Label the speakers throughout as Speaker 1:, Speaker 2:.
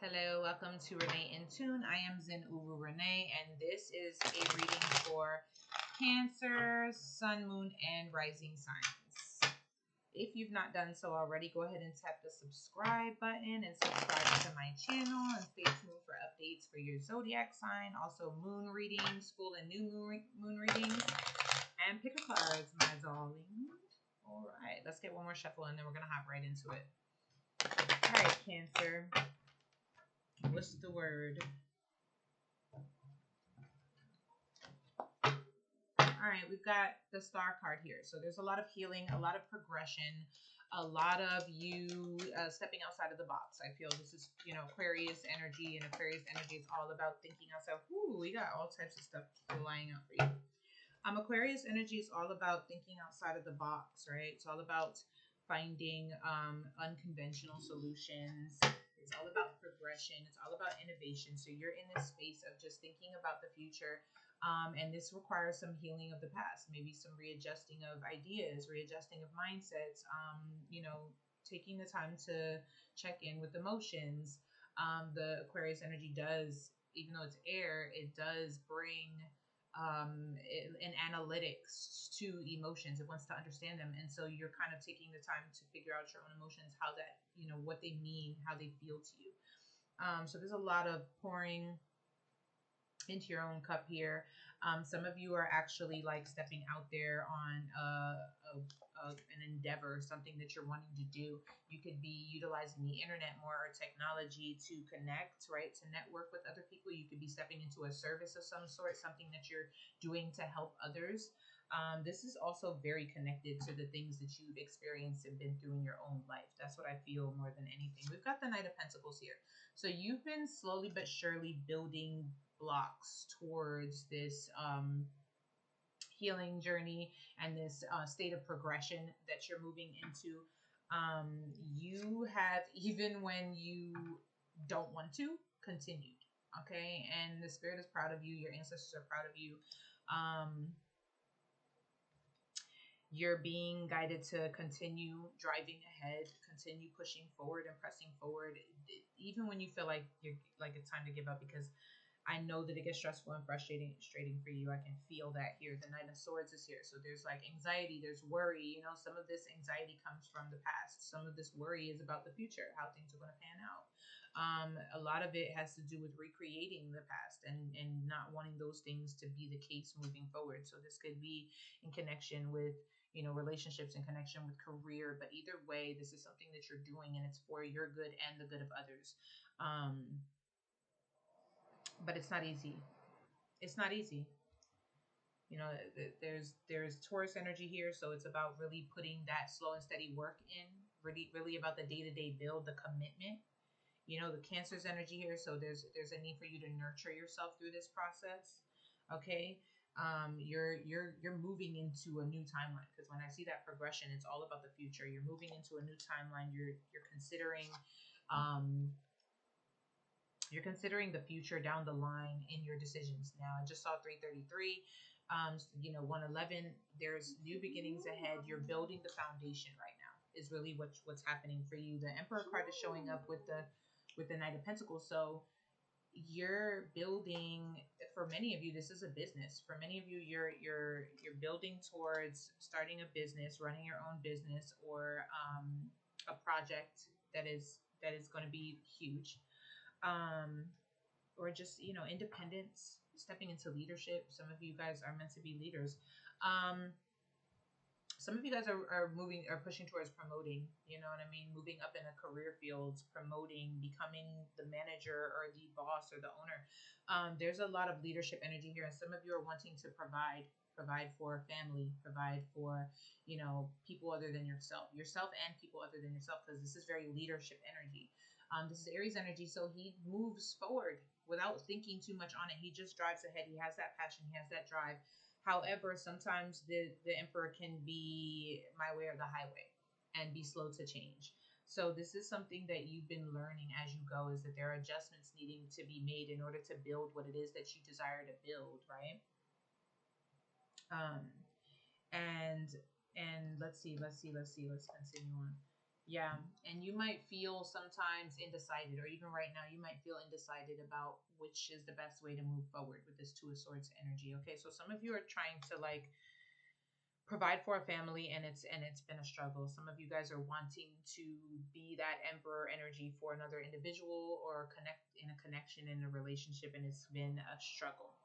Speaker 1: Hello, welcome to Renee in Tune. I am Zin Uru Renee, and this is a reading for Cancer, Sun, Moon, and Rising signs. If you've not done so already, go ahead and tap the subscribe button and subscribe to my channel, and stay tuned for updates for your zodiac sign, also moon readings, full and new moon readings, and pick a cards, my darling. All right, let's get one more shuffle, and then we're going to hop right into it. All right, Cancer. What's the word? All right, we've got the Star card here. So there's a lot of healing, a lot of progression, a lot of you stepping outside of the box. I feel this is, Aquarius energy, and Aquarius energy is all about thinking outside. Ooh, we got all types of stuff flying out for you. Aquarius energy is all about thinking outside of the box, right? It's all about finding unconventional solutions. It's all about progression. It's all about innovation. So you're in this space of just thinking about the future. And this requires some healing of the past, maybe some readjusting of ideas, readjusting of mindsets, taking the time to check in with emotions. The Aquarius energy does, even though it's air, it does bring an analytics to emotions. It wants to understand them, and so you're kind of taking the time to figure out your own emotions, how that, what they mean, how they feel to you. So there's a lot of pouring into your own cup here. Some of you are actually like stepping out there on an endeavor, something that you're wanting to do. You could be utilizing the internet more, or technology, to connect, right? To network with other people. You could be stepping into a service of some sort, something that you're doing to help others. This is also very connected to the things that you've experienced and been through in your own life. That's what I feel more than anything. We've got the Knight of Pentacles here. So you've been slowly but surely building blocks towards this healing journey and this state of progression that you're moving into. You have, even when you don't want to, continued. Okay, and the spirit is proud of you. Your ancestors are proud of you. You're being guided to continue driving ahead, continue pushing forward and pressing forward, even when you feel like it's time to give up, because I know that it gets stressful and frustrating for you. I can feel that here. The Knight of Swords is here. So there's like anxiety, there's worry. Some of this anxiety comes from the past. Some of this worry is about the future, how things are going to pan out. A lot of it has to do with recreating the past and not wanting those things to be the case moving forward. So this could be in connection with, relationships, in connection with career. But either way, this is something that you're doing, and it's for your good and the good of others. But it's not easy. It's not easy. There's Taurus energy here, so it's about really putting that slow and steady work in. Really about the day-to-day build, the commitment. The Cancer's energy here, so there's a need for you to nurture yourself through this process. Okay, you're moving into a new timeline, because when I see that progression, it's all about the future. You're moving into a new timeline. You're considering. You're considering the future down the line in your decisions. Now, I just saw 333, 111. There's new beginnings ahead. You're building the foundation right now is really what's happening for you. The Emperor card is showing up with the Knight of Pentacles. So you're building, for many of you, this is a business. For many of you, you're building towards starting a business, running your own business, or a project that is going to be huge. Or just, independence, stepping into leadership. Some of you guys are meant to be leaders. Some of you guys are pushing towards promoting, moving up in a career field, promoting, becoming the manager or the boss or the owner. There's a lot of leadership energy here, and some of you are wanting to provide for family, provide for, people other than yourself and people other than yourself, because this is very leadership energy. This is Aries energy, so he moves forward without thinking too much on it. He just drives ahead. He has that passion. He has that drive. However, sometimes the Emperor can be my way or the highway and be slow to change. So this is something that you've been learning as you go, is that there are adjustments needing to be made in order to build what it is that you desire to build, right? And let's continue on. Yeah, and you might feel sometimes undecided, or even right now, you might feel undecided about which is the best way to move forward with this Two of Swords energy. Okay, so some of you are trying to like provide for a family, and it's been a struggle. Some of you guys are wanting to be that Emperor energy for another individual, or connect in a connection in a relationship, and it's been a struggle.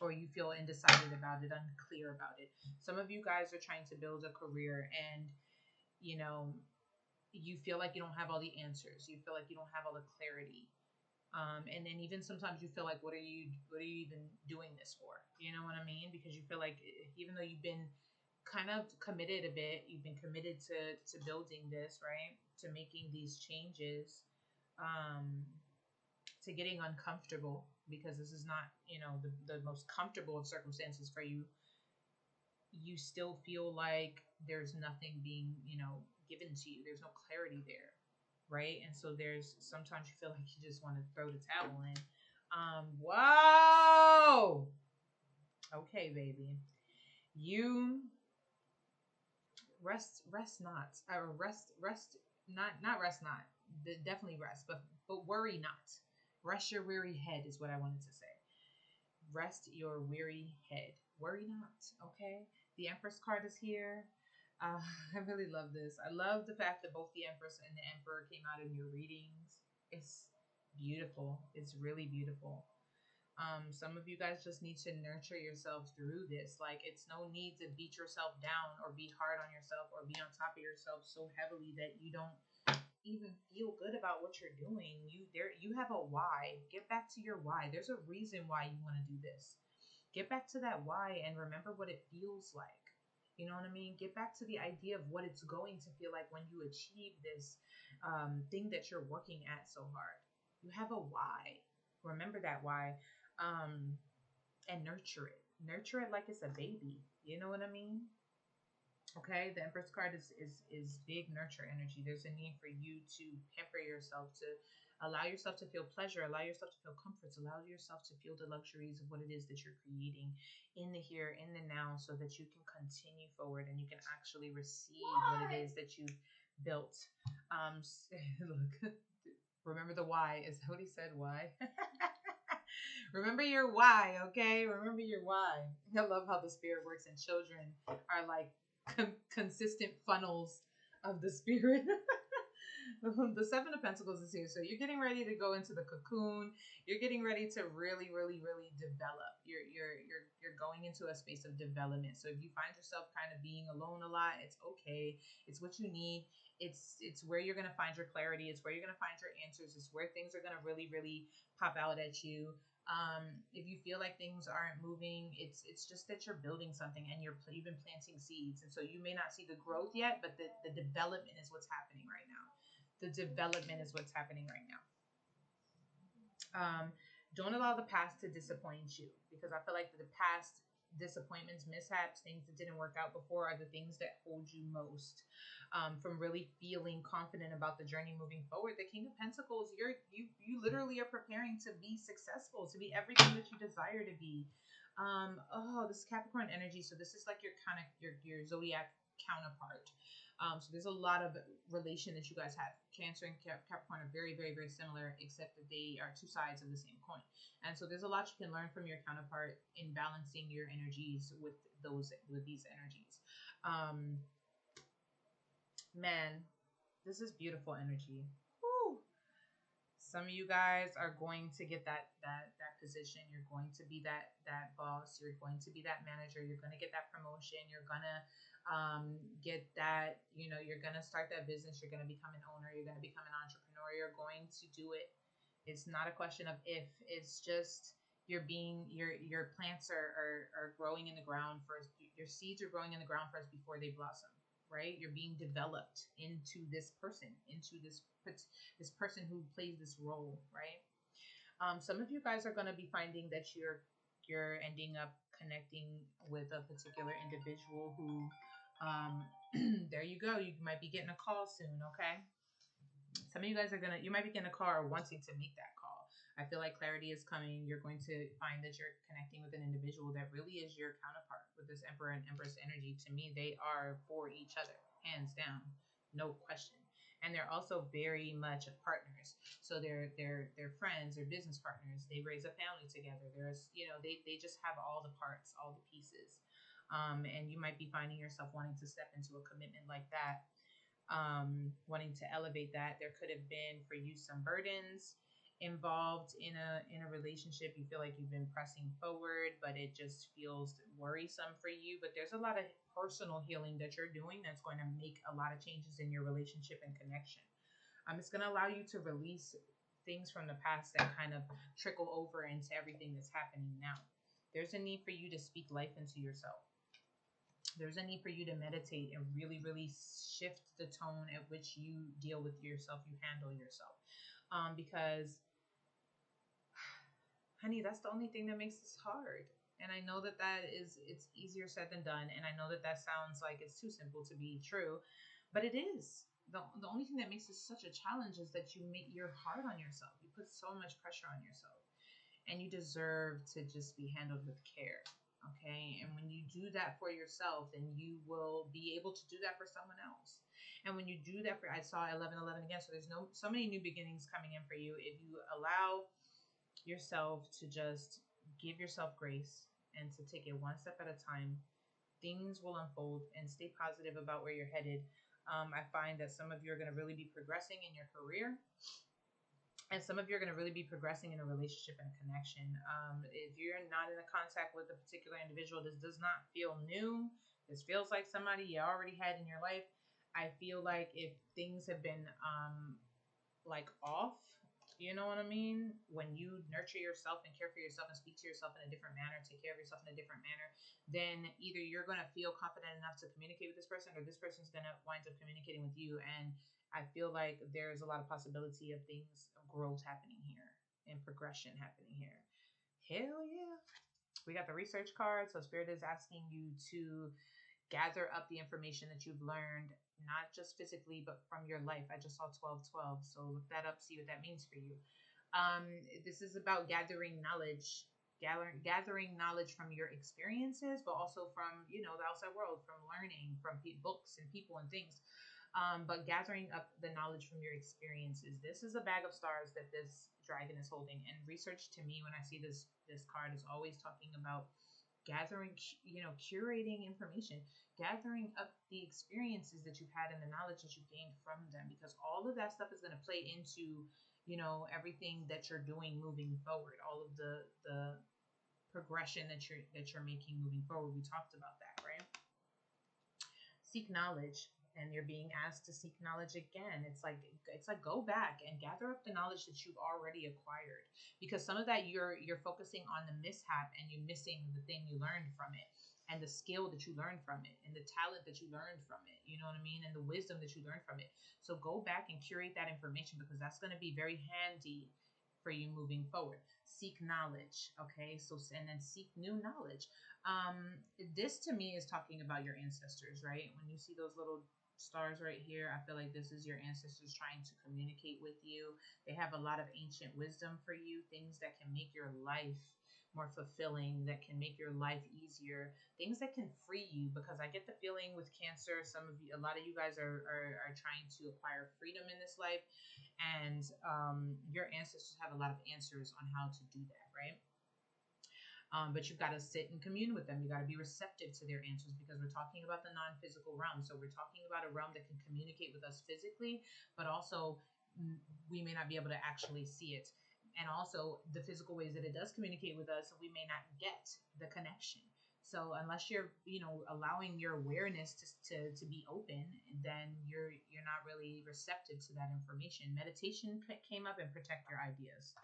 Speaker 1: Or you feel undecided about it, unclear about it. Some of you guys are trying to build a career, and you know you feel like you don't have all the answers. You feel like you don't have all the clarity. And then even sometimes you feel like, what are you even doing this for? You know what I mean? Because you feel like even though you've been kind of committed a bit, you've been committed to building this, right? To making these changes, um, to getting uncomfortable, because this is not, the most comfortable of circumstances for you. You still feel like there's nothing being, given to you. There's no clarity there, right? And so there's sometimes you feel like you just want to throw the towel in. Whoa. Okay, baby. You rest not. Or rest not rest not. Definitely rest, but worry not. Rest your weary head is what I wanted to say. Rest your weary head. Worry not, okay? The Empress card is here. I really love this. I love the fact that both the Empress and the Emperor came out in your readings. It's beautiful. It's really beautiful. Some of you guys just need to nurture yourselves through this. Like, it's no need to beat yourself down or be hard on yourself or be on top of yourself so heavily that you don't even feel good about what you're doing. You have a why. Get back to your why. There's a reason why you want to do this. Get back to that why and remember what it feels like. You know what I mean? Get back to the idea of what it's going to feel like when you achieve this thing that you're working at so hard. You have a why. Remember that why, and nurture it. Nurture it like it's a baby. You know what I mean? Okay, the Empress card is big nurture energy. There's a need for you to pamper yourself, to allow yourself to feel pleasure, allow yourself to feel comforts, allow yourself to feel the luxuries of what it is that you're creating in the here, in the now, so that you can continue forward and you can actually receive what it is that you've built. Look, remember the why. Is that what he said? Why? Remember your why, okay? Remember your why. I love how the spirit works, and children are like consistent funnels of the spirit. The Seven of Pentacles is here, so you're getting ready to go into the cocoon. You're getting ready to really, really, really develop. You're going into a space of development. So if you find yourself kind of being alone a lot, it's okay. It's what you need. It's where you're gonna find your clarity. It's where you're gonna find your answers. It's where things are gonna really, really pop out at you. If you feel like things aren't moving, it's just that you're building something, and you've been planting seeds, and so you may not see the growth yet, but the development is what's happening right now. The development is what's happening right now. Don't allow the past to disappoint you, because I feel like the past disappointments, mishaps, things that didn't work out before are the things that hold you most from really feeling confident about the journey moving forward. The King of Pentacles, you literally are preparing to be successful, to be everything that you desire to be. This is Capricorn energy, so this is like your kind of your zodiac counterpart. So there's a lot of relation that you guys have. Cancer and Capricorn are very, very, very similar, except that they are two sides of the same coin. And so there's a lot you can learn from your counterpart in balancing your energies with these energies. Man, this is beautiful energy. Woo. Some of you guys are going to get that position. You're going to be that boss. You're going to be that manager. You're going to get that promotion. You're gonna get that. You're gonna start that business. You're gonna become an owner. You're gonna become an entrepreneur. You're going to do it. It's not a question of if. It's just your plants are growing in the ground first. Your seeds are growing in the ground first before they blossom. Right? You're being developed into this person, into this person who plays this role, right? Some of you guys are going to be finding that you're ending up connecting with a particular individual who, there you go. You might be getting a call soon, okay? Some of you guys you might be getting a call or wanting to make that call. I feel like clarity is coming. You're going to find that you're connecting with an individual that really is your counterpart with this Emperor and Empress energy. To me, they are for each other, hands down. no question. And they're also very much partners. So they're friends, they're business partners. They raise a family together. There's, they just have all the parts, all the pieces. And you might be finding yourself wanting to step into a commitment like that, wanting to elevate that. There could have been for you some burdens involved in a relationship. You feel like you've been pressing forward, but it just feels worrisome for you. But there's a lot of personal healing that you're doing that's going to make a lot of changes in your relationship and connection. It's going to allow you to release things from the past that kind of trickle over into everything that's happening now. There's a need for you to speak life into yourself. There's a need for you to meditate and really, really shift the tone at which you deal with yourself, you handle yourself. Because, honey, that's the only thing that makes this hard. And I know that it's easier said than done. And I know that that sounds like it's too simple to be true, but it is. The only thing that makes this such a challenge is that you're hard on yourself. You put so much pressure on yourself, and you deserve to just be handled with care. Okay. And when you do that for yourself, then you will be able to do that for someone else. And when you do that I saw 1111 again. So there's so many new beginnings coming in for you. If you allow yourself to just give yourself grace and to take it one step at a time, things will unfold, and stay positive about where you're headed. I find that some of you are going to really be progressing in your career, and some of you are going to really be progressing in a relationship and a connection. If you're not in a contact with a particular individual, this does not feel new. This feels like somebody you already had in your life. I feel like if things have been like off, you know what I mean? When you nurture yourself and care for yourself and speak to yourself in a different manner, take care of yourself in a different manner, then either you're going to feel confident enough to communicate with this person, or this person's going to wind up communicating with you. And I feel like there's a lot of possibility of things, of growth happening here and progression happening here. Hell yeah. We got the research card. So Spirit is asking you to gather up the information that you've learned, not just physically, but from your life. I just saw 1212. So look that up, see what that means for you. This is about gathering knowledge, gathering knowledge from your experiences, but also from, the outside world, from learning from books and people and things. But gathering up the knowledge from your experiences. This is a bag of stars that this dragon is holding. And research, to me, when I see this card, is always talking about gathering, curating information, gathering up the experiences that you've had and the knowledge that you've gained from them, because all of that stuff is going to play into, everything that you're doing moving forward, all of the progression that you're making moving forward. We talked about that, right? Seek knowledge, and you're being asked to seek knowledge again. It's like go back and gather up the knowledge that you've already acquired, because some of that you're focusing on the mishap and you're missing the thing you learned from it, and the skill that you learned from it, and the talent that you learned from it, you know what I mean, and the wisdom that you learned from it. So go back and curate that information, because that's going to be very handy for you moving forward. Seek knowledge, okay? So, and then seek new knowledge. This to me is talking about your ancestors, right? When you see those little stars right here, I feel like this is your ancestors trying to communicate with you. They have a lot of ancient wisdom for you, things that can make your life more fulfilling, that can make your life easier, things that can free you. Because I get the feeling with Cancer, a lot of you guys are trying to acquire freedom in this life, and your ancestors have a lot of answers on how to do that, right? But you've got to sit and commune with them. You got to be receptive to their answers, because we're talking about the non-physical realm. So we're talking about a realm that can communicate with us physically, but also we may not be able to actually see it. And also the physical ways that it does communicate with us, we may not get the connection. So unless you're, allowing your awareness to be open, then you're not really receptive to that information. Meditation came up, and protect your ideas.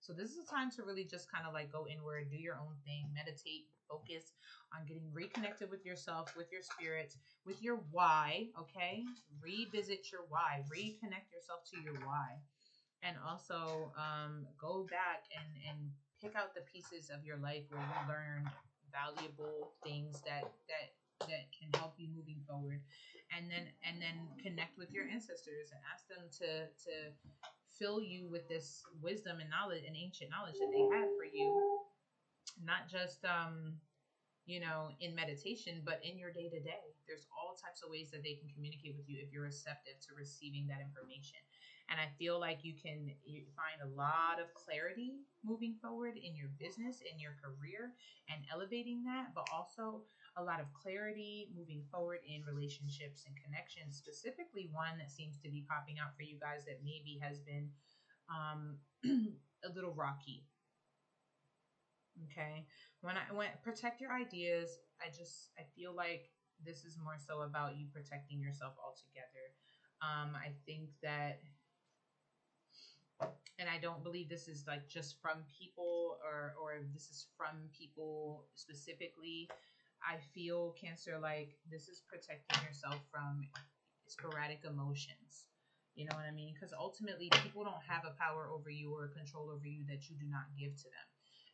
Speaker 1: So this is a time to really just kind of like go inward, do your own thing, meditate, focus on getting reconnected with yourself, with your spirit, with your why, okay? Revisit your why, reconnect yourself to your why. And also go back and pick out the pieces of your life where you learned valuable things that can help you moving forward. And then connect with your ancestors and ask them to fill you with this wisdom and knowledge and ancient knowledge that they have for you. Not just you know, in meditation, but in your day to day. There's all types of ways that they can communicate with you if you're receptive to receiving that information. And I feel like you find a lot of clarity moving forward in your business, in your career, and elevating that, but also a lot of clarity moving forward in relationships and connections, specifically one that seems to be popping out for you guys that maybe has been um, a little rocky. Okay. When protect your ideas, I feel like this is more so about you protecting yourself altogether. I think that, and I don't believe this is like just from people, or this is from people specifically. I feel, Cancer, like this is protecting yourself from sporadic emotions. You know what I mean? Because ultimately, people don't have a power over you or a control over you that you do not give to them.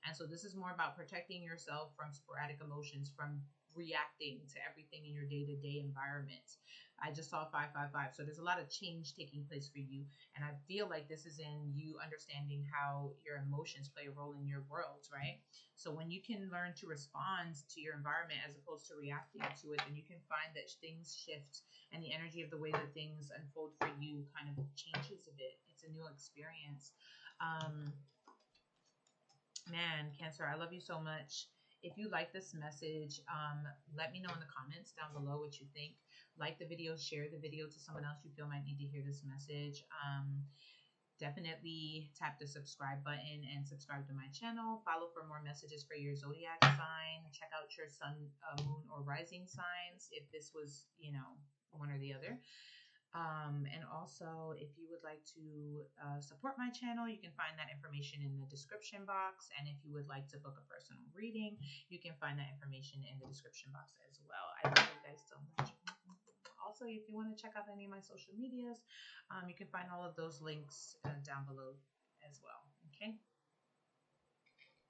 Speaker 1: And so, this is more about protecting yourself from sporadic emotions, from reacting to everything in your day to day environment. I just saw 555. So, there's a lot of change taking place for you. And I feel like this is in you understanding how your emotions play a role in your world, right? So when you can learn to respond to your environment as opposed to reacting to it, then you can find that things shift and the energy of the way that things unfold for you kind of changes a bit. It's a new experience. Um, Man, Cancer, I love you so much. If you like this message, let me know in the comments down below what you think. Like the video, share the video to someone else you feel might need to hear this message. Definitely tap the subscribe button and subscribe to my channel. Follow for more messages for your zodiac sign. Check out your sun, moon, or rising signs if this was, you know, one or the other. And also, if you would like to support my channel, you can find that information in the description box. And if you would like to book a personal reading, you can find that information in the description box as well. I love you guys so much. Also, if you want to check out any of my social medias, you can find all of those links down below as well. Okay.